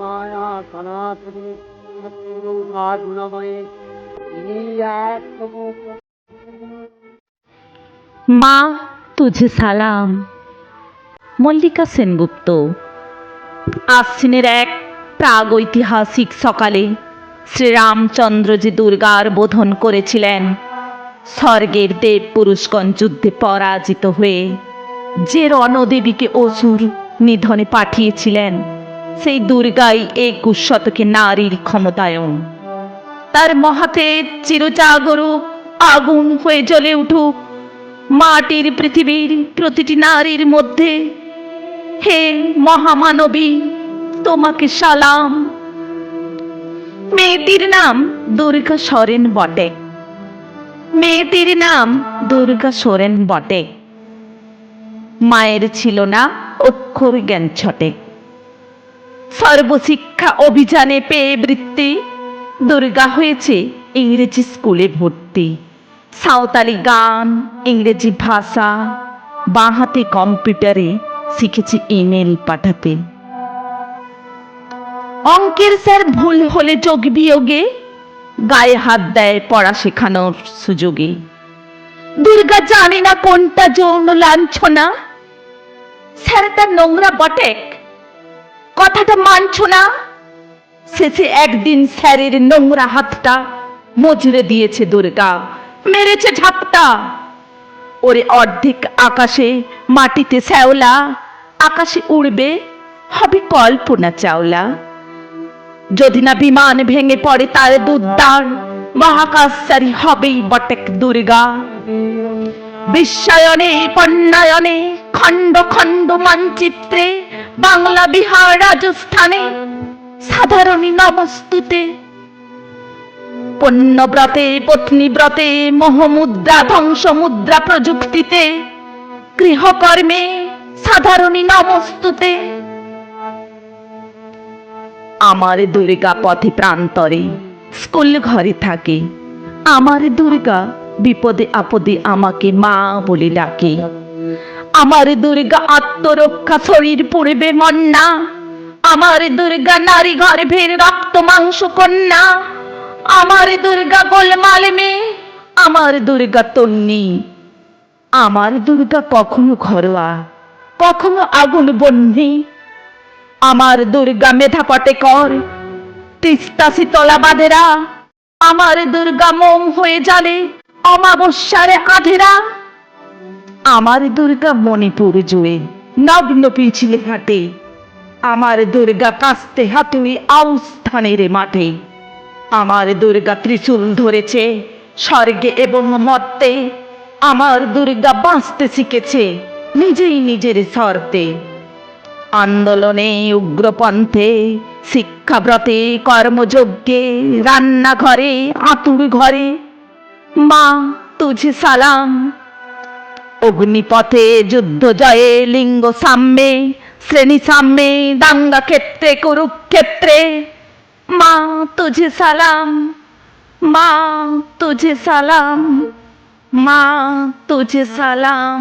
মায়া সনাতনী গুণময়ে মা তুঝে সালাম। মল্লিকা সেনগুপ্ত। আশ্বিনের এক প্রাগৈতিহাসিক সকালে শ্রীরামচন্দ্র যে দুর্গার বোধন করেছিলেন, স্বর্গের দেব পুরুষগণ যুদ্ধে পরাজিত হয়ে যে রণদেবীকে অসুর নিধনে পাঠিয়েছিলেন, সেই দুর্গাই 21 শতকে নারীর ক্ষমতায়ন। তার মহাতে চিরজাগরুক আগুন হয়ে জ্বলে উঠুক মাটির পৃথিবীর প্রতিটি নারীর মধ্যে। হে মহামানবী, তোমাকে সালাম। মেয়েটির নাম দুর্গা সোরেন বটে। মেয়েটির নাম দুর্গা সোরেন বটে। মায়ের ছিল না অক্ষর জ্ঞান ছটে। সর্বশিক্ষা অভিযানে পেয়ে বৃত্তি, দুর্গা হয়েছে ইংরেজি স্কুলে ভর্তি। সাঁওতালি গান, ইংরেজি ভাষা, বাঁ হাতে কম্পিউটারে শিখেছে ইমেল পাঠাতে। অঙ্কের স্যার ভুল হলে যোগ বিয়োগে গায়ে হাত দেয় পড়া শেখানোর সুযোগে। দুর্গা জানে না কোনটা যৌন লাঞ্ছনা। স্যারটা নোংরা বটে, কথাটা মানছ না। শেষে একদিন স্যারের নোংরা হাতটা মজুরে দিয়েছে দুর্গা, মেরেছে ঝাপটা। ওরে অর্ধেক আকাশে মাটিতে শ্যাওলা, আকাশে উড়বে হবে কল্পনা চাওলা। যদি না বিমান ভেঙে পড়ে তার দুদ্দার, মহাকাশচারী হবেই বটেক দুর্গা। বিশ্বায়নে পণ্যায়নে খণ্ড খণ্ড মানচিত্রে, বাংলা বিহার রাজস্থানে সাধারণী নমস্তুতে। পণ্যব্রতে পত্নীব্রতে মোহমুদ্রা ধ্বংসমুদ্রা প্রযুক্তিতে, গৃহকর্মে সাধারণী নমস্তুতে। আমার দুর্গা পথে প্রান্তরে স্কুল ঘরে থাকে। আমার দুর্গা বিপদে আপদে আমাকে মা বলে ডাকে। আমার দুর্গা আত্মরক্ষা শরীর পুড়বে মন্না। আমার দুর্গা নারী গর্ভের রক্ত মাংস কন্যা। আমার দুর্গা গোলমাল মেয়ে, আমার দুর্গা তন্নি। আমার দুর্গা কখনো ঘরোয়া, কখনো আগুন বন্যি। আমার দুর্গা মেধা পটে কর, তিস্তা শীতলা বাঁধেরা। আমার দুর্গা মোম হয়ে জ্বালে অমাবস্যারে আধেরা। আমার দুর্গা মণিপুর জুড়ে নগ্ন পিছলে হাঁটে। আমার দুর্গা কাস্তে হাতুড়ি আউশ ধানের মাঠে। আমার দুর্গা ত্রিশূল ধরেছে স্বর্গে এবং মর্তে। আমার দুর্গা বাঁচতে শিখেছে নিজেই নিজের শর্তে। আন্দোলনে উগ্রপন্থে, শিক্ষাব্রতে কর্মযজ্ঞে, রান্নাঘরে আঁতুড় ঘরে মা তুঝে সালাম। অগ্নিপথে যুদ্ধ জয়ে লিঙ্গ সাম্যে, শ্রেণী সাম্যে দাঙ্গা ক্ষেত্রে কুরুক্ষেত্রে মা তুঝে সালাম। মা তুঝে সালাম। মা তুঝে সালাম।